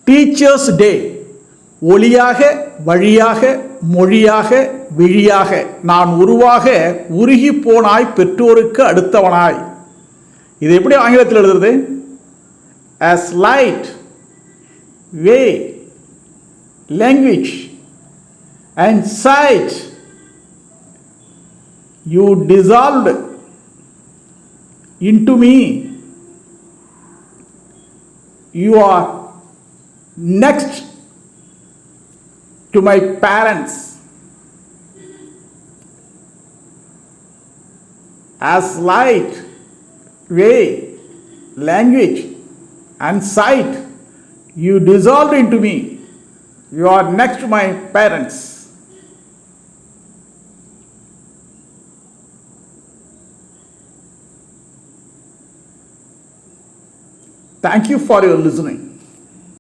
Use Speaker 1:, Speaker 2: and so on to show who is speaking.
Speaker 1: Teachers day. ஒளியாக, வழியாக, மொழியாக, விழியாக நான் உருவாக உருகி போனாய் பெற்றோருக்கு அடுத்தவனாய். இது எப்படி ஆங்கிலத்தில் எழுதுறது? as light, way, language and sight you dissolved into me. You are next to my parents. As light, way, language and sight you dissolved into me. You are next to my parents. Thank you for your listening.